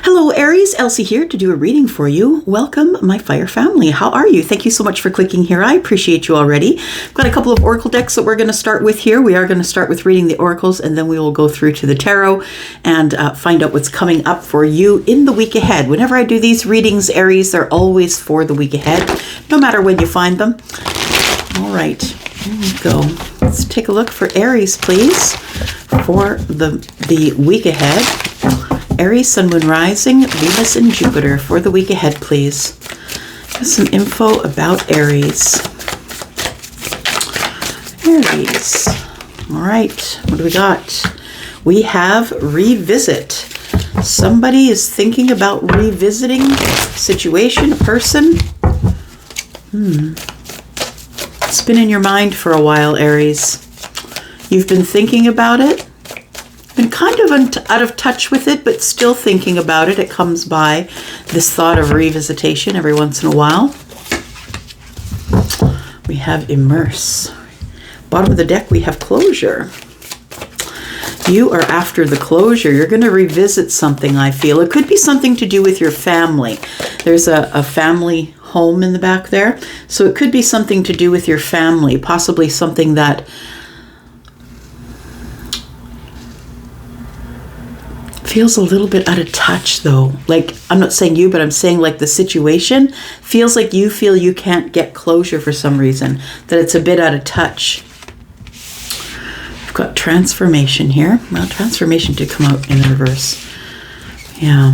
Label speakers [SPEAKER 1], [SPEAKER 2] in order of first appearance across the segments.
[SPEAKER 1] Hello Aries, Elsie here to do a reading for you. Welcome my fire family. How are you? Thank you so much for clicking here. I appreciate you already. I've got a couple of oracle decks that we're going to start with here. We are going to start with reading the oracles and then we will go through to the tarot and find out what's coming up for you in the week ahead. Whenever I do these readings, Aries, they're always for the week ahead, no matter when you find them. All right, here we go. Let's take a look for Aries, please, for the week ahead. Aries, Sun, Moon, Rising, Venus, and Jupiter for the week ahead, please. Just some info about Aries. Aries. All right, what do we got? We have revisit. Somebody is thinking about revisiting a situation, a person. It's been in your mind for a while, Aries. You've been thinking about it. Been kind of out of touch with it, but still thinking about it. It comes by, this thought of revisitation every once in a while. We have immerse. Bottom of the deck, we have closure. You are after the closure. You're going to revisit something, I feel. It could be something to do with your family. There's a family home in the back there. So it could be something to do with your family, possibly something that feels a little bit out of touch though. Like, I'm not saying you, but I'm saying like the situation feels like you feel you can't get closure for some reason, that it's a bit out of touch. We've got transformation here. Well, transformation did come out in the reverse. Yeah.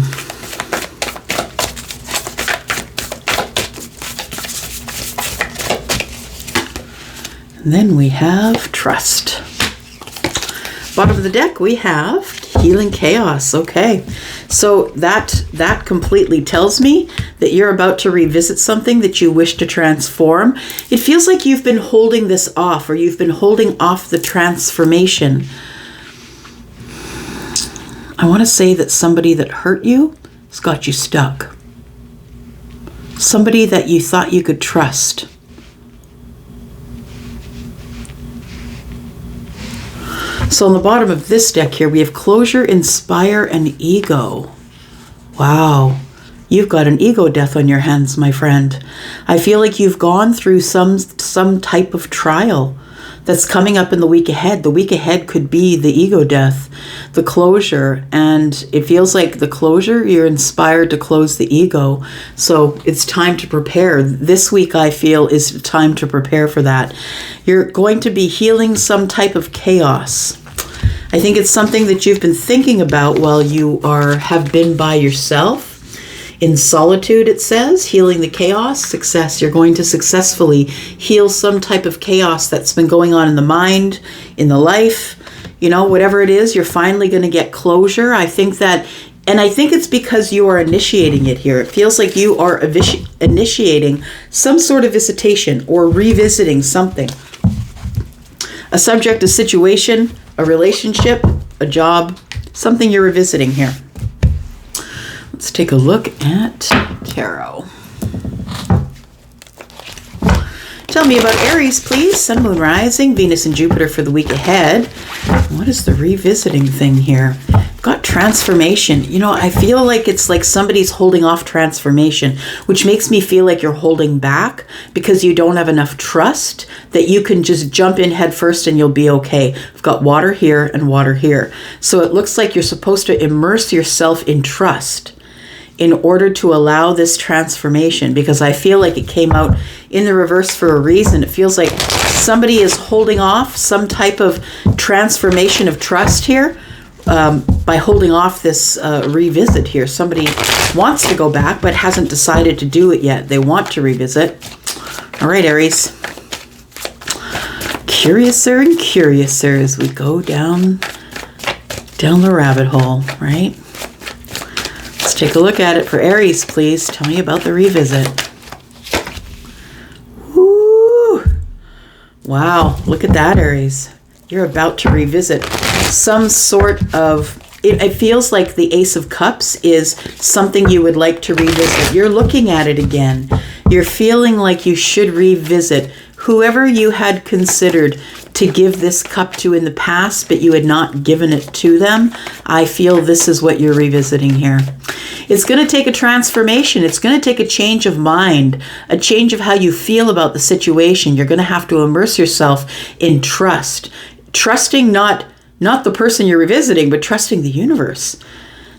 [SPEAKER 1] And then we have trust. Bottom of the deck, we have healing chaos. Okay, so that completely tells me that you're about to revisit something that you wish to transform. It feels like you've been holding this off, or you've been holding off the transformation. I want to say that somebody that hurt you has got you stuck. Somebody that you thought you could trust. So on the bottom of this deck here, we have closure, inspire, and ego. Wow. You've got an ego death on your hands, my friend. I feel like you've gone through some type of trial that's coming up in the week ahead. The week ahead could be the ego death, the closure, and it feels like the closure, you're inspired to close the ego. So it's time to prepare. This week, I feel, is time to prepare for that. You're going to be healing some type of chaos. I think it's something that you've been thinking about while you have been by yourself. In solitude, it says, healing the chaos, success. You're going to successfully heal some type of chaos that's been going on in the mind, in the life, you know, whatever it is, you're finally going to get closure. I think that, and I think it's because you are initiating it here. It feels like you are initiating some sort of visitation or revisiting something. A subject, a situation, a relationship, a job, something you're revisiting here. Let's take a look at tarot. Tell me about Aries, please. Sun, Moon, Rising, Venus, and Jupiter for the week ahead. What is the revisiting thing here? Got transformation. You know, I feel like it's like somebody's holding off transformation, which makes me feel like you're holding back because you don't have enough trust that you can just jump in head first and you'll be okay. I've got water here and water here. So it looks like you're supposed to immerse yourself in trust in order to allow this transformation, because I feel like it came out in the reverse for a reason. It feels like somebody is holding off some type of transformation of trust here by holding off this revisit here. Somebody wants to go back but hasn't decided to do it yet. They want to revisit. All right, Aries. Curiouser and curiouser as we go down the rabbit hole, right? Let's take a look at it for Aries, please. Tell me about the revisit. Woo! Wow, look at that, Aries. You're about to revisit some sort of, it feels like the Ace of Cups is something you would like to revisit. You're looking at it again. You're feeling like you should revisit whoever you had considered to give this cup to in the past, but you had not given it to them. I feel this is what you're revisiting here. It's going to take a transformation. It's going to take a change of mind, a change of how you feel about the situation. You're going to have to immerse yourself in trust. Trusting not the person you're revisiting, but trusting the universe,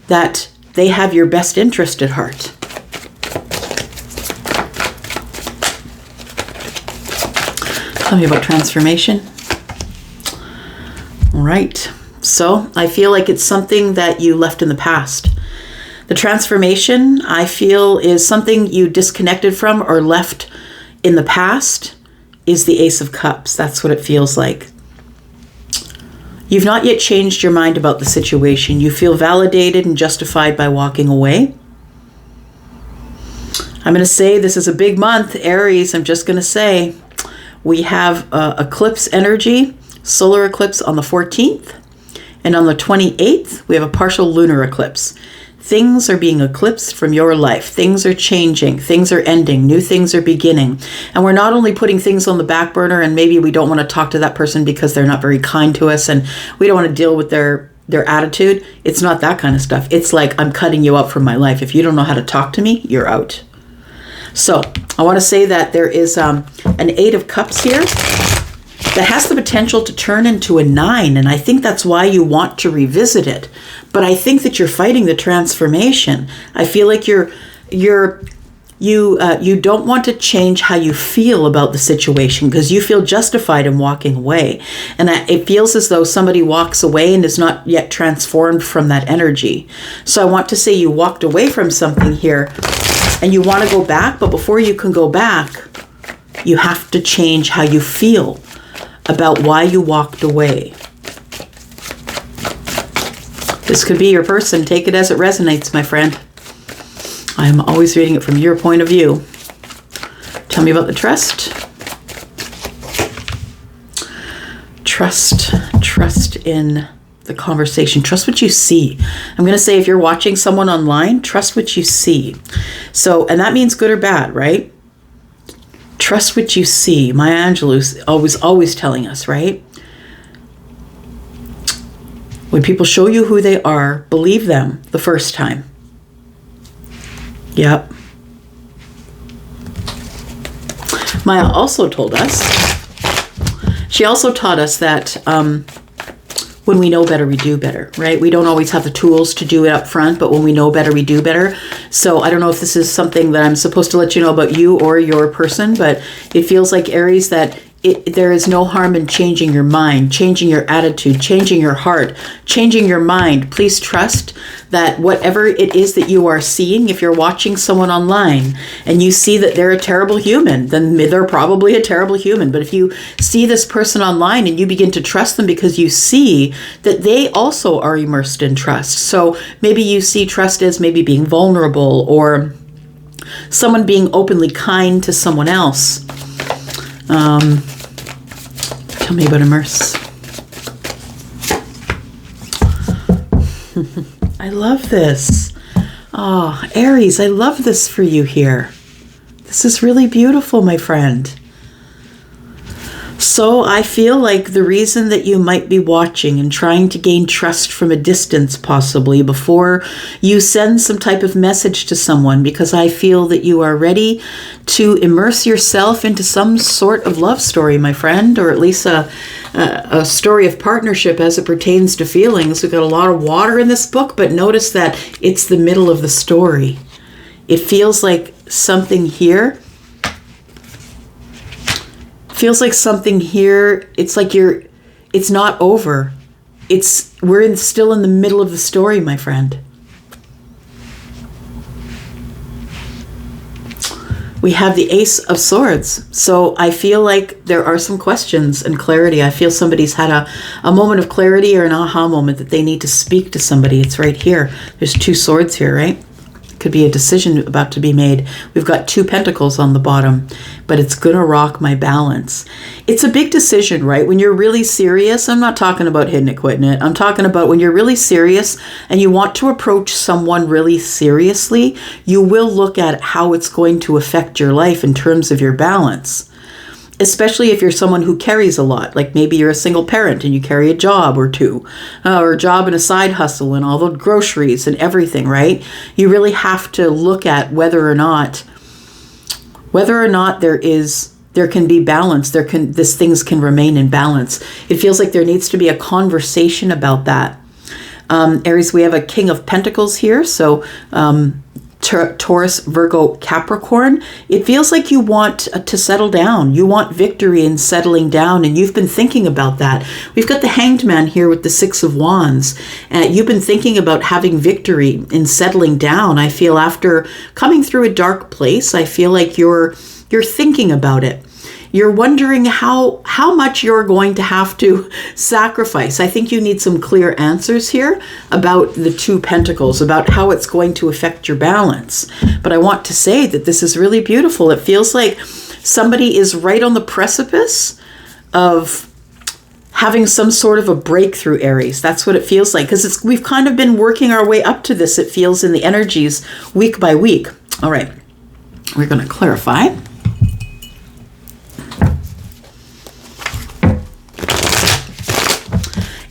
[SPEAKER 1] that they have your best interest at heart. Tell me about transformation. All right. So I feel like it's something that you left in the past. The transformation, I feel, is something you disconnected from or left in the past, is the Ace of Cups. That's what it feels like. You've not yet changed your mind about the situation. You feel validated and justified by walking away. I'm going to say this is a big month, Aries. I'm just going to say we have eclipse energy, solar eclipse on the 14th. And on the 28th, we have a partial lunar eclipse. Things are being eclipsed from your life. Things are changing. Things are ending. New things are beginning. And we're not only putting things on the back burner, and maybe we don't want to talk to that person because they're not very kind to us and we don't want to deal with their attitude. It's not that kind of stuff. It's like, I'm cutting you out from my life. If you don't know how to talk to me, you're out. So I want to say that there is an 8 of Cups here that has the potential to turn into a 9. And I think that's why you want to revisit it. But I think that you're fighting the transformation. I feel like you don't want to change how you feel about the situation because you feel justified in walking away. And it feels as though somebody walks away and is not yet transformed from that energy. So I want to say you walked away from something here and you want to go back. But before you can go back, you have to change how you feel about why you walked away. This could be your person. Take it as it resonates, my friend. I am always reading it from your point of view. Tell me about the trust. Trust in the conversation. Trust what you see. I'm going to say if you're watching someone online, trust what you see. So, and that means good or bad, right? Trust what you see. Maya Angelou's always telling us, right? When people show you who they are, believe them the first time. Yep. Maya also told us, she also taught us that when we know better, we do better, right? We don't always have the tools to do it up front, but when we know better, we do better. So I don't know if this is something that I'm supposed to let you know about you or your person, but it feels like, Aries, that there is no harm in changing your mind, changing your attitude, changing your heart, changing your mind. Please trust that whatever it is that you are seeing, if you're watching someone online and you see that they're a terrible human, then they're probably a terrible human. But if you see this person online and you begin to trust them because you see that they also are immersed in trust. So maybe you see trust as maybe being vulnerable or someone being openly kind to someone else. Tell me about immerse. I love this. Oh, Aries, I love this for you here. This is really beautiful, my friend. So I feel like the reason that you might be watching and trying to gain trust from a distance possibly before you send some type of message to someone, because I feel that you are ready to immerse yourself into some sort of love story, my friend, or at least a story of partnership as it pertains to feelings. We've got a lot of water in this book, but notice that it's the middle of the story. It feels like something here. Feels like something here. It's like it's not over. We're still in the middle of the story, my friend. We have the Ace of Swords. So I feel like there are some questions and clarity. I feel somebody's had a moment of clarity or an aha moment that they need to speak to somebody. It's right here. There's 2 swords here, right? Could be a decision about to be made. We've got 2 pentacles on the bottom, but it's gonna rock my balance. It's a big decision, right? When you're really serious, I'm not talking about hitting it, quitting it. I'm talking about when you're really serious and you want to approach someone really seriously, you will look at how it's going to affect your life in terms of your balance. especially if you're someone who carries a lot, like maybe you're a single parent and you carry a job or two, or a job and a side hustle and all the groceries and everything, right? You really have to look at whether or not there can be balance. These things can remain in balance. It feels like there needs to be a conversation about that. Aries, we have a King of Pentacles here. So Taurus, Virgo, Capricorn. It feels like you want to settle down. You want victory in settling down, and you've been thinking about that. We've got the Hanged Man here with the Six of Wands. You've been thinking about having victory in settling down. I feel after coming through a dark place, I feel like you're thinking about it. You're wondering how much you're going to have to sacrifice. I think you need some clear answers here about the Two Pentacles, about how it's going to affect your balance. But I want to say that this is really beautiful. It feels like somebody is right on the precipice of having some sort of a breakthrough, Aries. That's what it feels like, because we've kind of been working our way up to this, it feels, in the energies week by week. All right, we're going to clarify.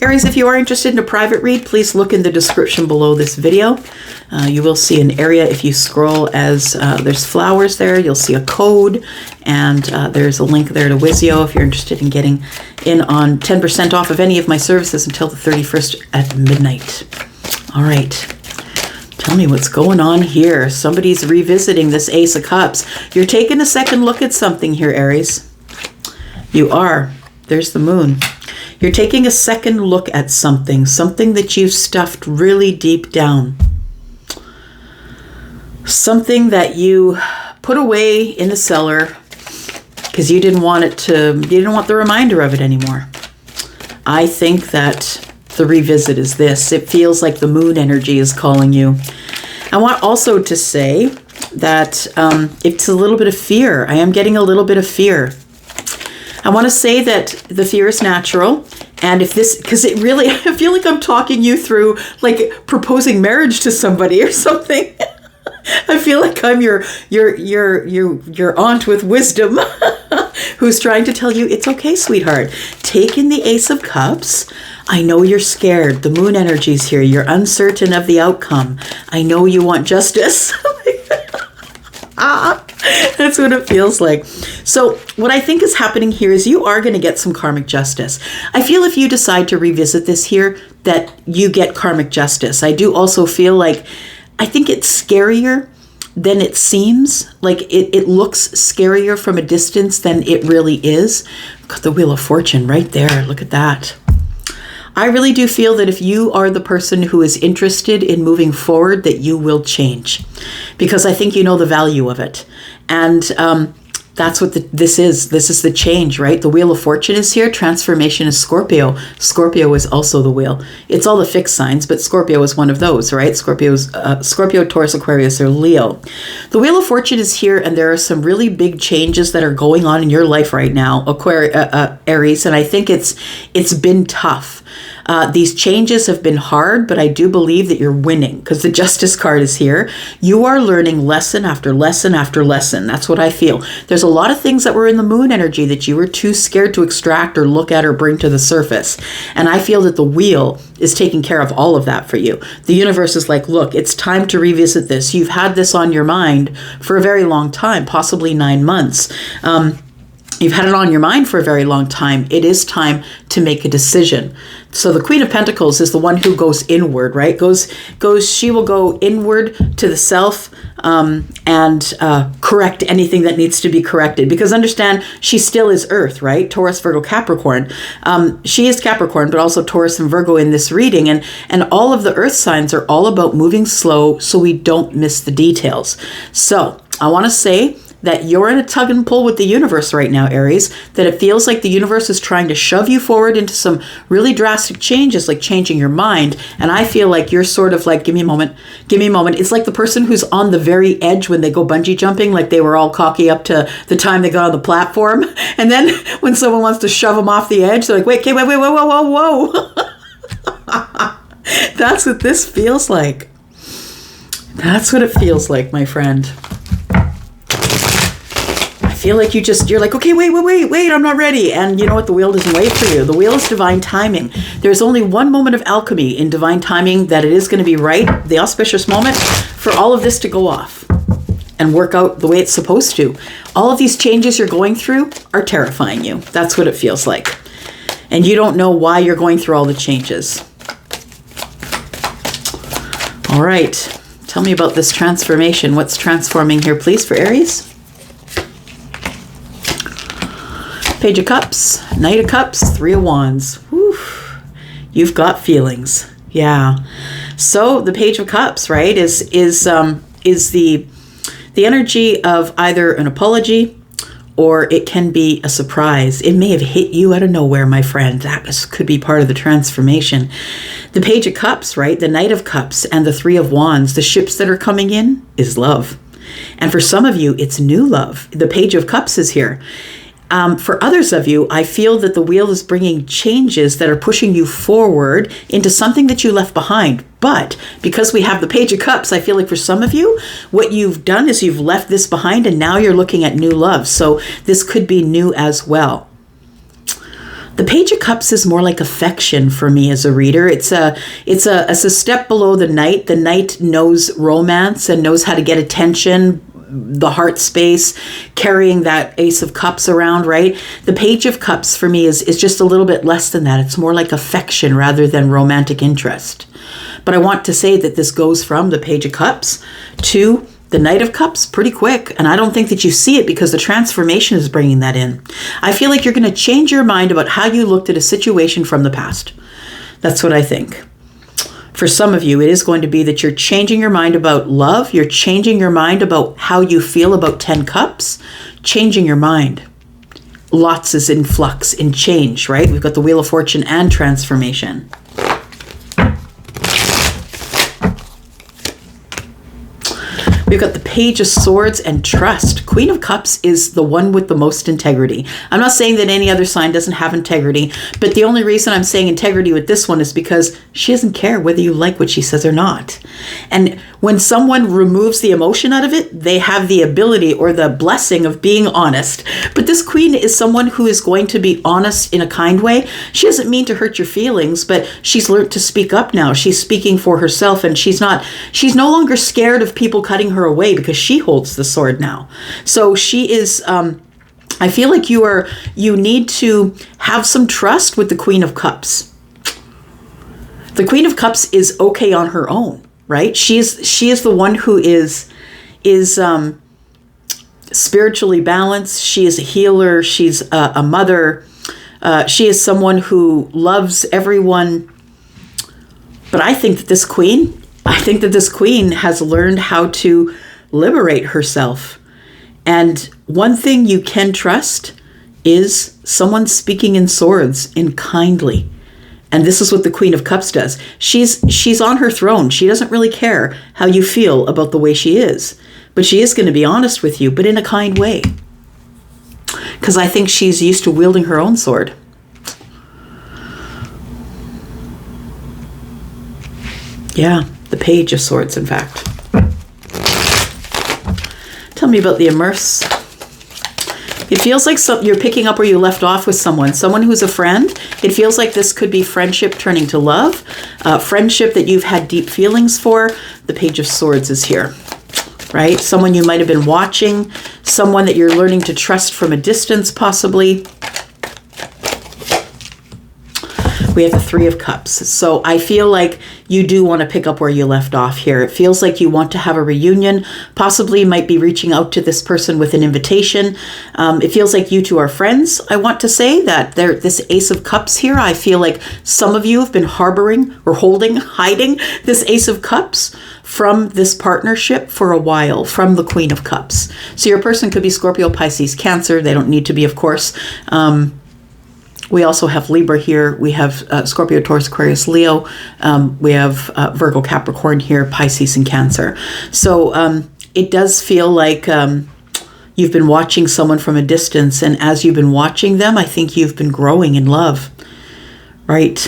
[SPEAKER 1] Aries, if you are interested in a private read, please look in the description below this video. You will see an area if you scroll as there's flowers there. You'll see a code, and there's a link there to Wizio if you're interested in getting in on 10% off of any of my services until the 31st at midnight. All right. Tell me what's going on here. Somebody's revisiting this Ace of Cups. You're taking a second look at something here, Aries. You are. There's the Moon. You're taking a second look at something that you've stuffed really deep down. Something that you put away in the cellar because you didn't want the reminder of it anymore. I think that the revisit is this. It feels like the Moon energy is calling you. I want also to say that it's a little bit of fear. I am getting a little bit of fear. I want to say that the fear is natural, and because it really, I feel like I'm talking you through like proposing marriage to somebody or something. I feel like I'm your aunt with wisdom who's trying to tell you it's okay, sweetheart. Take in the Ace of Cups. I know you're scared. The Moon energy's here. You're uncertain of the outcome. I know you want justice. That's what it feels like. So what I think is happening here is you are going to get some karmic justice. I feel if you decide to revisit this here, that you get karmic justice. I do also feel like, I think it's scarier than it seems. Like it looks scarier from a distance than it really is. Got the Wheel of Fortune right there. Look at that. I really do feel that if you are the person who is interested in moving forward, that you will change, because I think you know the value of it. And that's what this is. This is the change, right? The Wheel of Fortune is here. Transformation is Scorpio. Scorpio is also the wheel. It's all the fixed signs, but Scorpio is one of those, right? Scorpio, Taurus, Aquarius, or Leo. The Wheel of Fortune is here, and there are some really big changes that are going on in your life right now, Aries, and I think it's been tough. These changes have been hard, but I do believe that you're winning because the Justice card is here. You are learning lesson after lesson after lesson. That's what I feel. There's a lot of things that were in the Moon energy that you were too scared to extract or look at or bring to the surface. And I feel that the wheel is taking care of all of that for you. The universe is like, look, it's time to revisit this. You've had this on your mind for a very long time, possibly 9 months. You've had it on your mind for a very long time. It is time to make a decision. So the Queen of Pentacles is the one who goes inward, right? She will go inward to the self and correct anything that needs to be corrected. Because understand, she still is Earth, right? Taurus, Virgo, Capricorn. She is Capricorn, but also Taurus and Virgo in this reading. And all of the Earth signs are all about moving slow so we don't miss the details. So I want to say that you're in a tug and pull with the universe right now, Aries, that it feels like the universe is trying to shove you forward into some really drastic changes, like changing your mind. And I feel like you're sort of like, give me a moment. It's like the person who's on the very edge when they go bungee jumping, like they were all cocky up to the time they got on the platform. And then when someone wants to shove them off the edge, they're like, wait, whoa. That's what this feels like. That's what it feels like, my friend. I feel like you're like, okay, wait, I'm not ready. And you know what? The wheel doesn't wait for you. The wheel is divine timing. There's only one moment of alchemy in divine timing that it is going to be right, the auspicious moment, for all of this to go off and work out the way it's supposed to. All of these changes you're going through are terrifying you. That's what it feels like. And you don't know why you're going through all the changes. All right. Tell me about this transformation. What's transforming here, please, for Aries? Page of Cups, Knight of Cups, Three of Wands. Whew. You've got feelings. Yeah. So the Page of Cups, right, is the energy of either an apology or it can be a surprise. It may have hit you out of nowhere, my friend. Could be part of the transformation. The Page of Cups, right? The Knight of Cups and the Three of Wands, the ships that are coming in is love. And for some of you, it's new love. The Page of Cups is here. For others of you, I feel that the wheel is bringing changes that are pushing you forward into something that you left behind. But because we have the Page of Cups, I feel like for some of you, what you've done is you've left this behind and now you're looking at new love. So this could be new as well. The Page of Cups is more like affection for me as a reader. It's a step below the Knight. The Knight knows romance and knows how to get attention, the heart space, carrying that Ace of Cups around, right? The Page of Cups for me is just a little bit less than that. It's more like affection rather than romantic interest. But I want to say that this goes from the Page of Cups to the Knight of Cups pretty quick. And I don't think that you see it because the transformation is bringing that in. I feel like you're going to change your mind about how you looked at a situation from the past. That's what I think. For some of you, it is going to be that you're changing your mind about love. You're changing your mind about how you feel about 10 Cups. Changing your mind. Lots is in flux, in change, right? We've got the Wheel of Fortune and transformation. We've got the Page of Swords and trust. Queen of Cups is the one with the most integrity. I'm not saying that any other sign doesn't have integrity, but the only reason I'm saying integrity with this one is because she doesn't care whether you like what she says or not. And when someone removes the emotion out of it, they have the ability or the blessing of being honest. But this queen is someone who is going to be honest in a kind way. She doesn't mean to hurt your feelings, but she's learned to speak up now. She's speaking for herself, and she's no longer scared of people cutting her away because she holds the sword now. So she is, I feel like you need to have some trust with the Queen of Cups. The Queen of Cups is okay on her own, right? She is the one who is spiritually balanced. She is a healer. She's a mother. She is someone who loves everyone. But I think that this queen has learned how to liberate herself. And one thing you can trust is someone speaking in swords, in kindly. And this is what the Queen of Cups does. She's on her throne. She doesn't really care how you feel about the way she is. But she is going to be honest with you, but in a kind way. Because I think she's used to wielding her own sword. Yeah, the Page of Swords, in fact. Tell me about the immerse. It feels like you're picking up where you left off with someone who's a friend. It feels like this could be friendship turning to love, friendship that you've had deep feelings for. The Page of Swords is here, right? Someone you might have been watching, someone that you're learning to trust from a distance, possibly. We have the Three of Cups. So I feel like you do want to pick up where you left off here. It feels like you want to have a reunion, possibly might be reaching out to this person with an invitation. It feels like you two are friends. I want to say that this Ace of Cups here, I feel like some of you have been harboring or hiding this Ace of Cups from this partnership for a while, from the Queen of Cups. So your person could be Scorpio, Pisces, Cancer. They don't need to be, of course. We also have Libra here. We have Scorpio, Taurus, Aquarius, Leo. We have Virgo, Capricorn here, Pisces, and Cancer. So it does feel like you've been watching someone from a distance. And as you've been watching them, I think you've been growing in love, right?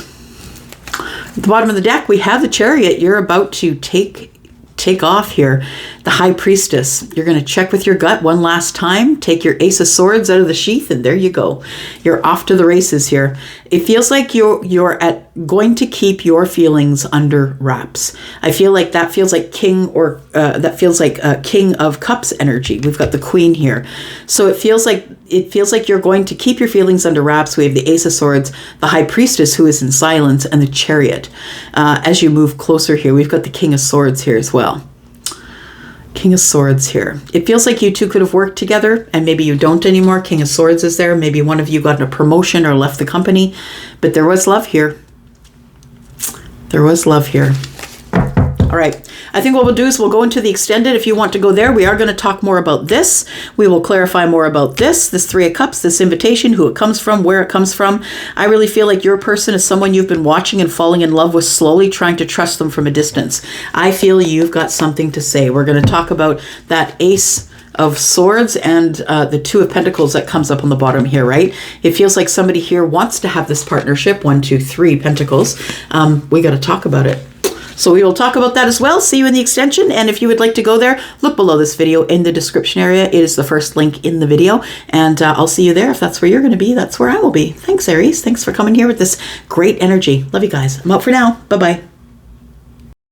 [SPEAKER 1] At the bottom of the deck, we have the Chariot. You're about to take take off here. The High Priestess. You're going to check with your gut one last time. Take your Ace of Swords out of the sheath, and there you go. You're off to the races here. It feels like you're going to keep your feelings under wraps. I feel like that feels like King of Cups energy. We've got the Queen here. So it feels like you're going to keep your feelings under wraps. We have the Ace of Swords, the High Priestess who is in silence, and the Chariot. As you move closer here, we've got the King of Swords here as well. King of Swords here. It feels like you two could have worked together, and maybe you don't anymore. King of Swords is there. Maybe one of you got a promotion or left the company, but there was love here. There was love here. All right. I think what we'll do is we'll go into the extended. If you want to go there, we are going to talk more about this. We will clarify more about this Three of Cups, this invitation, who it comes from, where it comes from. I really feel like your person is someone you've been watching and falling in love with, slowly trying to trust them from a distance. I feel you've got something to say. We're going to talk about that Ace of Swords and the Two of Pentacles that comes up on the bottom here, right? It feels like somebody here wants to have this partnership. 1, 2, 3 Pentacles. We got to talk about it. So we will talk about that as well. See you in the extension. And if you would like to go there, look below this video in the description area. It is the first link in the video. And I'll see you there. If that's where you're going to be, that's where I will be. Thanks, Aries. Thanks for coming here with this great energy. Love you guys. I'm out for now. Bye-bye.